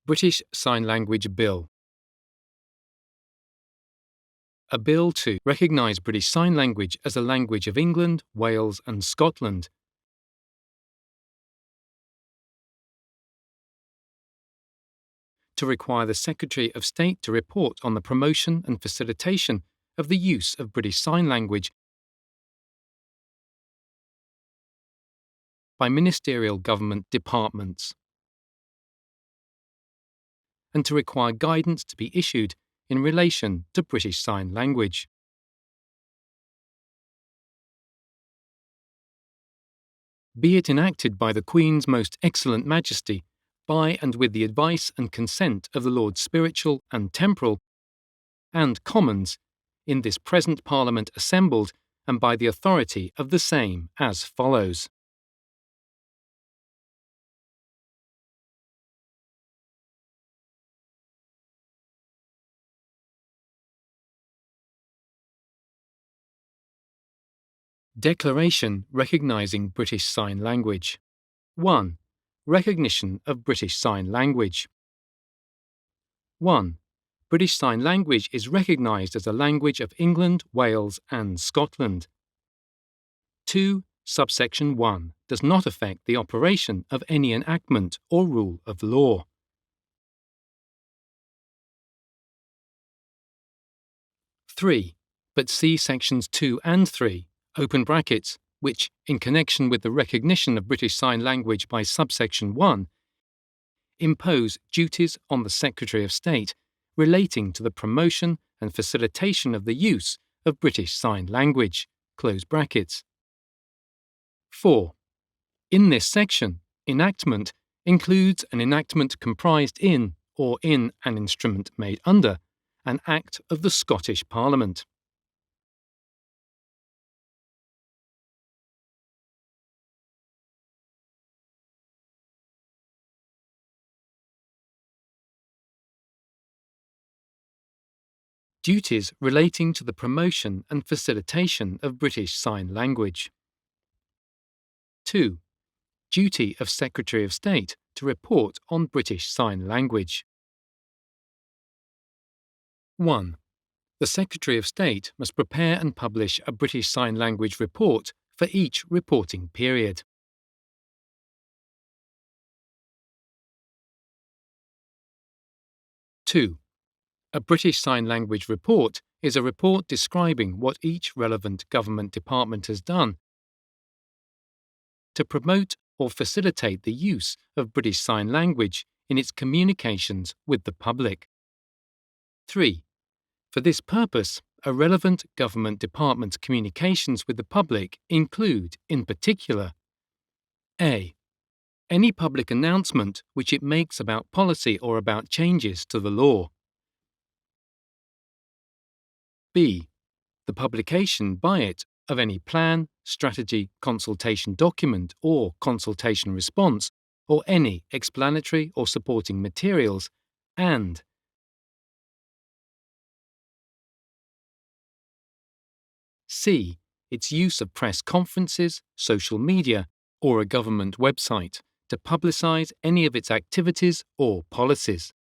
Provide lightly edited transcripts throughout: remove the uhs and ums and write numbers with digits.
British Sign Language Bill. A bill to recognise British Sign Language as a language of England, Wales and Scotland. To require the Secretary of State to report on the promotion and facilitation of the use of British Sign Language by ministerial government departments, and to require guidance to be issued in relation to British Sign Language. Be it enacted by the Queen's Most Excellent Majesty, by and with the advice and consent of the Lords Spiritual and Temporal, and Commons, in this present Parliament assembled, and by the authority of the same, as follows. Declaration recognising British Sign Language. 1. Recognition of British Sign Language. 1. British Sign Language is recognised as a language of England, Wales and Scotland. 2. Subsection 1 does not affect the operation of any enactment or rule of law. 3. But see sections 2 and 3, open brackets, which, in connection with the recognition of British Sign Language by subsection 1, impose duties on the Secretary of State relating to the promotion and facilitation of the use of British Sign Language, close brackets. 4. In this section, enactment includes an enactment comprised in or in an instrument made under an Act of the Scottish Parliament. Duties relating to the promotion and facilitation of British Sign Language. 2. Duty of Secretary of State to report on British Sign Language. 1. The Secretary of State must prepare and publish a British Sign Language report for each reporting period. 2. A British Sign Language report is a report describing what each relevant government department has done to promote or facilitate the use of British Sign Language in its communications with the public. 3. For this purpose, a relevant government department's communications with the public include, in particular, a. Any public announcement which it makes about policy or about changes to the law. b. The publication by it of any plan, strategy, consultation document or consultation response, or any explanatory or supporting materials, and c. Its use of press conferences, social media, or a government website to publicise any of its activities or policies.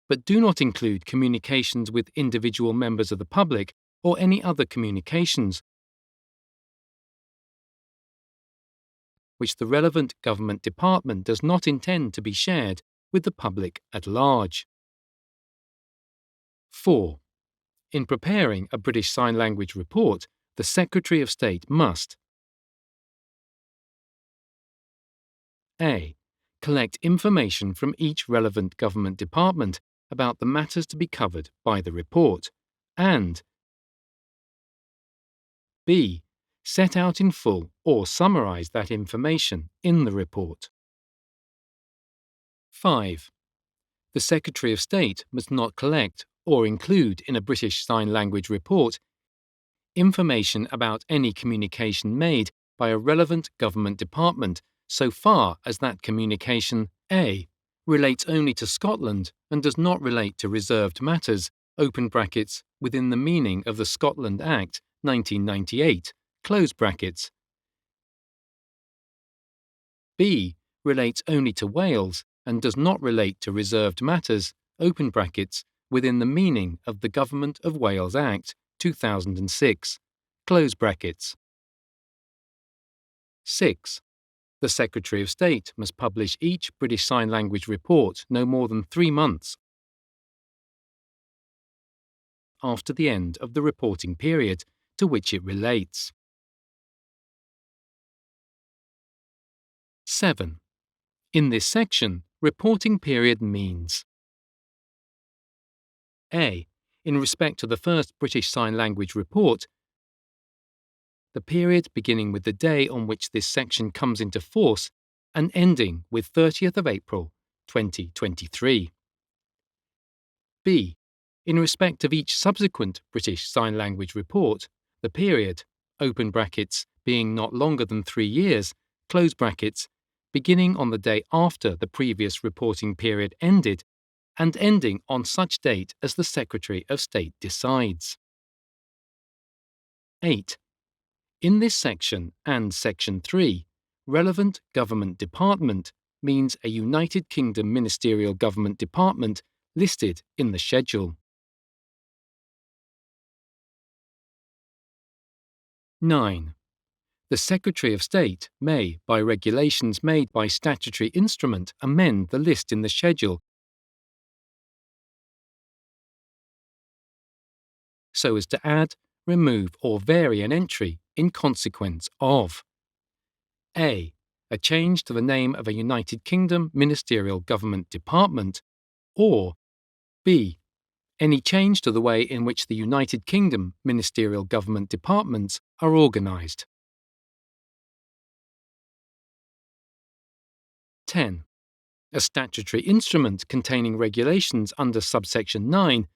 But do not include communications with individual members of the public or any other communications which the relevant government department does not intend to be shared with the public at large. 4. In preparing a British Sign Language report, the Secretary of State must a. Collect information from each relevant government department about the matters to be covered by the report, and b. Set out in full or summarise that information in the report. 5. The Secretary of State must not collect or include in a British Sign Language report information about any communication made by a relevant government department so far as that communication a. Relates only to Scotland and does not relate to reserved matters, open brackets, within the meaning of the Scotland Act 1998, close brackets, B. Relates only to Wales and does not relate to reserved matters, open brackets, within the meaning of the Government of Wales Act 2006, close brackets. 6. The Secretary of State must publish each British Sign Language report no more than 3 months after the end of the reporting period to which it relates. 7. In this section, reporting period means A. In respect to the first British Sign Language report, the period beginning with the day on which this section comes into force and ending with 30th of April 2023. B. In respect of each subsequent British Sign Language report, the period, open brackets, being not longer than 3 years, close brackets, beginning on the day after the previous reporting period ended and ending on such date as the Secretary of State decides. 8. In this section and Section 3, relevant government department means a United Kingdom ministerial government department listed in the schedule. 9. The Secretary of State may, by regulations made by statutory instrument, amend the list in the schedule so as to add, remove or vary an entry in consequence of A. A change to the name of a United Kingdom ministerial government department, or B. Any change to the way in which the United Kingdom ministerial government departments are organised. 10. A statutory instrument containing regulations under subsection 9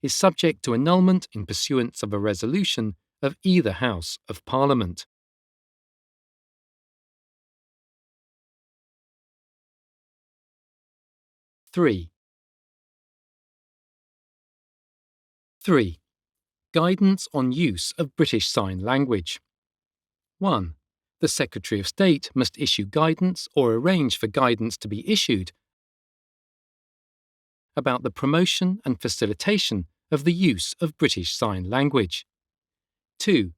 is subject to annulment in pursuance of a resolution of either House of Parliament. 3. Guidance on use of British Sign Language. 1. The Secretary of State must issue guidance or arrange for guidance to be issued about the promotion and facilitation of the use of British Sign Language. 2.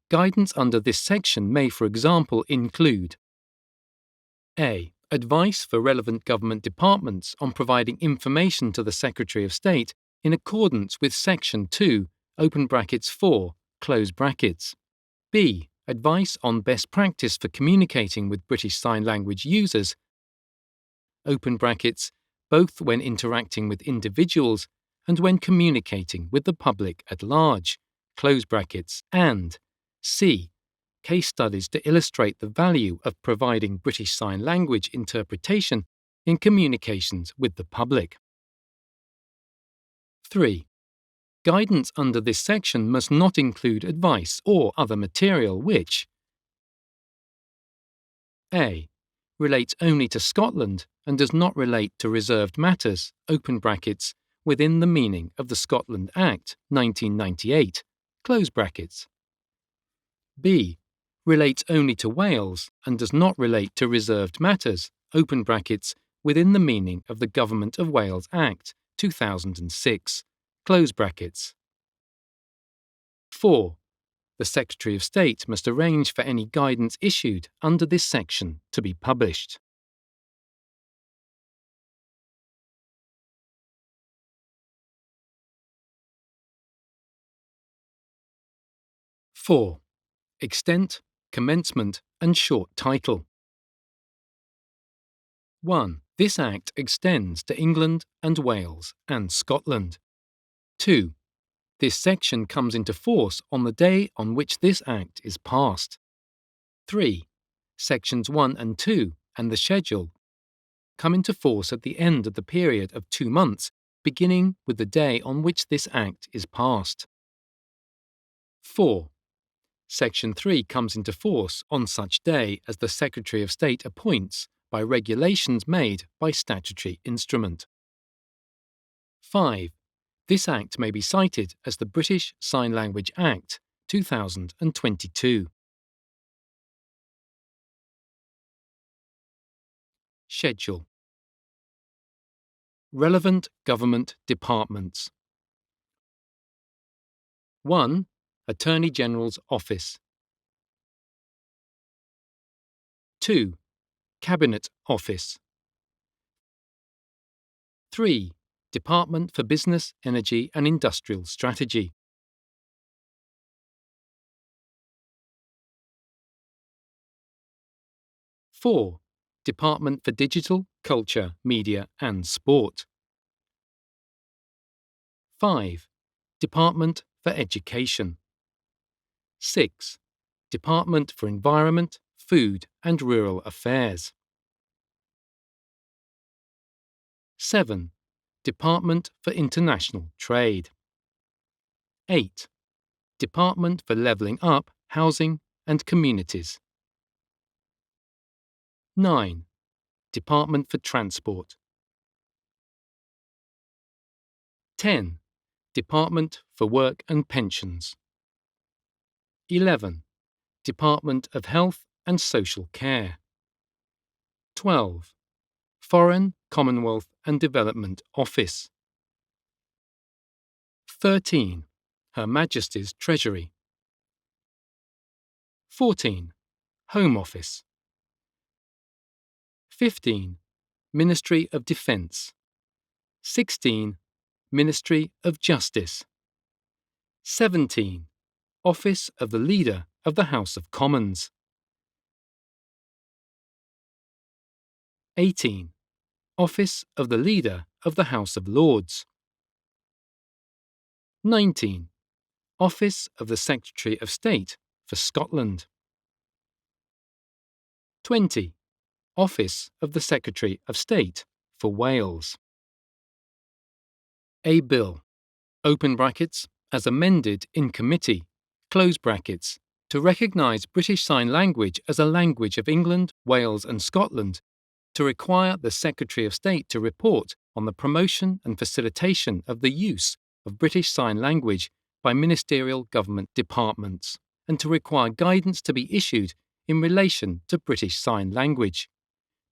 Guidance under this section may, for example, include A. Advice for relevant government departments on providing information to the Secretary of State in accordance with Section 2, open brackets 4, close brackets. B. Advice on best practice for communicating with British Sign Language users, open brackets, both when interacting with individuals and when communicating with the public at large, close brackets, and C. Case studies to illustrate the value of providing British Sign Language interpretation in communications with the public. 3. Guidance under this section must not include advice or other material which A. Relates only to Scotland and does not relate to reserved matters, open brackets, within the meaning of the Scotland Act 1998, close brackets. B. Relates only to Wales and does not relate to reserved matters, open brackets, within the meaning of the Government of Wales Act 2006, close brackets. 4. The Secretary of State must arrange for any guidance issued under this section to be published. Four. Extent, commencement, and short title. 1. This Act extends to England and Wales and Scotland. 2. This section comes into force on the day on which this Act is passed. 3. Sections 1 and 2 and the schedule come into force at the end of the period of 2 months, beginning with the day on which this Act is passed. 4. Section 3 comes into force on such day as the Secretary of State appoints by regulations made by statutory instrument. 5. This Act may be cited as the British Sign Language Act 2022. Schedule. Relevant government departments. 1. Attorney General's Office. 2. Cabinet Office. 3. Department for Business, Energy and Industrial Strategy. 4. Department for Digital, Culture, Media and Sport. 5. Department for Education. 6. Department for Environment, Food and Rural Affairs. 7. Department for International Trade. 8. Department for Levelling Up, Housing and Communities. 9. Department for Transport. 10. Department for Work and Pensions. 11. Department of Health and Social Care. 12. Foreign, Commonwealth and Development Office. 13. Her Majesty's Treasury. 14. Home Office. 15. Ministry of Defence. 16. Ministry of Justice. 17. Office of the Leader of the House of Commons. 18. Office of the Leader of the House of Lords. 19. Office of the Secretary of State for Scotland. 20. Office of the Secretary of State for Wales. A bill, open brackets, as amended in committee, close brackets, to recognise British Sign Language as a language of England, Wales and Scotland, to require the Secretary of State to report on the promotion and facilitation of the use of British Sign Language by ministerial government departments, and to require guidance to be issued in relation to British Sign Language.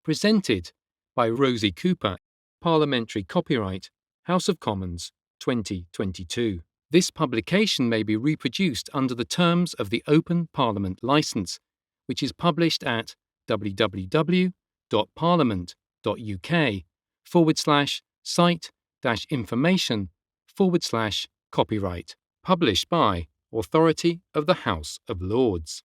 Presented by Rosie Cooper, Parliamentary Copyright, House of Commons, 2022. This publication may be reproduced under the terms of the Open Parliament Licence, which is published at www.parliament.uk/site-information/copyright, published by Authority of the House of Lords.